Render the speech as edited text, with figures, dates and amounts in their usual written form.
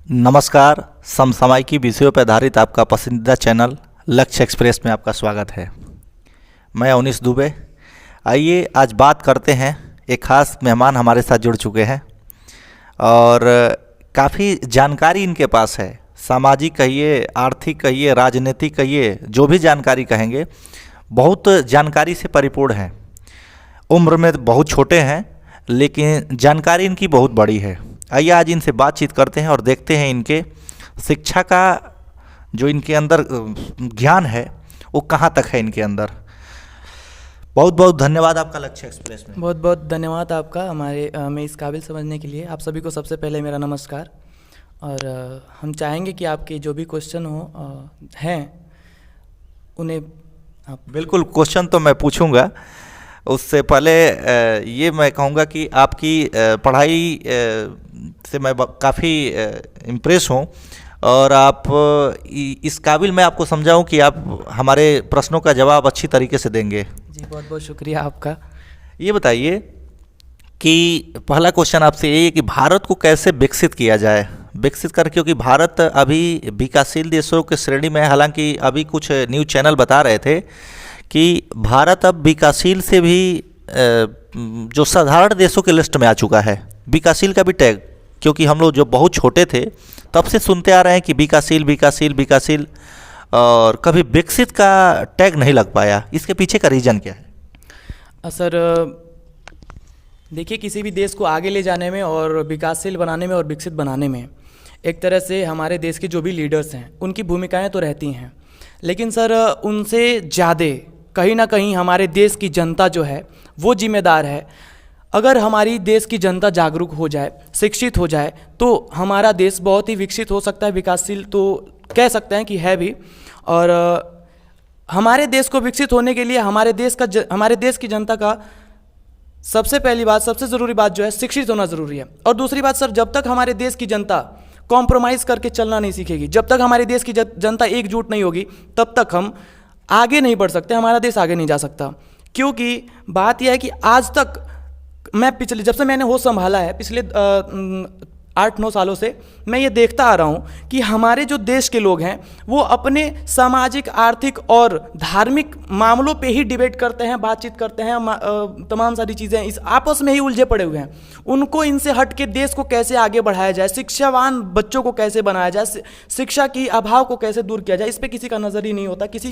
नमस्कार। समसामयिकी विषयों पर आधारित आपका पसंदीदा चैनल लक्ष्य एक्सप्रेस में आपका स्वागत है। मैं अवनीश दुबे। आइए आज बात करते हैं। एक खास मेहमान हमारे साथ जुड़ चुके हैं और काफ़ी जानकारी इनके पास है। सामाजिक कहिए, आर्थिक कहिए, राजनीतिक कहिए, जो भी जानकारी कहेंगे, बहुत जानकारी से परिपूर्ण है। उम्र में बहुत छोटे हैं लेकिन जानकारी इनकी बहुत बड़ी है। आइए आज इनसे बातचीत करते हैं और देखते हैं इनके शिक्षा का जो इनके अंदर ज्ञान है वो कहाँ तक है इनके अंदर। बहुत बहुत धन्यवाद आपका लक्ष्य एक्सप्रेस में। बहुत बहुत धन्यवाद आपका हमें इस काबिल समझने के लिए। आप सभी को सबसे पहले मेरा नमस्कार। और हम चाहेंगे कि आपके जो भी क्वेश्चन हो हैं उन्हें आप बिल्कुल, क्वेश्चन तो मैं पूछूंगा। उससे पहले ये मैं कहूँगा कि आपकी पढ़ाई से मैं काफ़ी इम्प्रेस हूँ और आप इस काबिल मैं आपको समझाऊँ कि आप हमारे प्रश्नों का जवाब अच्छी तरीके से देंगे। जी, बहुत बहुत शुक्रिया आपका। ये बताइए कि पहला क्वेश्चन आपसे ये है कि भारत को कैसे विकसित किया जाए। विकसित कर, क्योंकि भारत अभी विकासशील देशों के श्रेणी में है। हालांकि अभी कुछ न्यूज़ चैनल बता रहे थे कि भारत अब विकासशील से भी जो साधारण देशों के लिस्ट में आ चुका है। विकासशील का भी टैग, क्योंकि हम लोग जो बहुत छोटे थे तब से सुनते आ रहे हैं कि विकासशील विकासशील विकासशील, और कभी विकसित का टैग नहीं लग पाया। इसके पीछे का रीज़न क्या है? सर देखिए, किसी भी देश को आगे ले जाने में और विकासशील बनाने में और विकसित बनाने में एक तरह से हमारे देश के जो भी लीडर्स हैं उनकी भूमिकाएं तो रहती हैं, लेकिन सर उनसे ज़्यादा कहीं ना कहीं हमारे देश की जनता जो है वो जिम्मेदार है। अगर हमारी देश की जनता जागरूक हो जाए, शिक्षित हो जाए, तो हमारा देश बहुत ही विकसित हो सकता है। विकासशील तो कह सकते हैं कि है भी। और हमारे देश को विकसित होने के लिए हमारे देश की जनता का सबसे पहली बात, सबसे ज़रूरी बात जो है, शिक्षित होना ज़रूरी है। और दूसरी बात सर, जब तक हमारे देश की जनता कॉम्प्रोमाइज़ करके चलना नहीं सीखेगी, जब तक हमारे देश की जनता एकजुट नहीं होगी, तब तक हम आगे नहीं बढ़ सकते, हमारा देश आगे नहीं जा सकता। क्योंकि बात यह है कि आज तक जब से मैंने होश संभाला है, पिछले 8-9 सालों से मैं ये देखता आ रहा हूँ कि हमारे जो देश के लोग हैं वो अपने सामाजिक, आर्थिक और धार्मिक मामलों पे ही डिबेट करते हैं, बातचीत करते हैं। तमाम सारी चीज़ें इस आपस में ही उलझे पड़े हुए हैं। उनको इनसे हट के देश को कैसे आगे बढ़ाया जाए, शिक्षावान बच्चों को कैसे बनाया जाए, शिक्षा की अभाव को कैसे दूर किया जाए, इस पर किसी का नज़र ही नहीं होता। किसी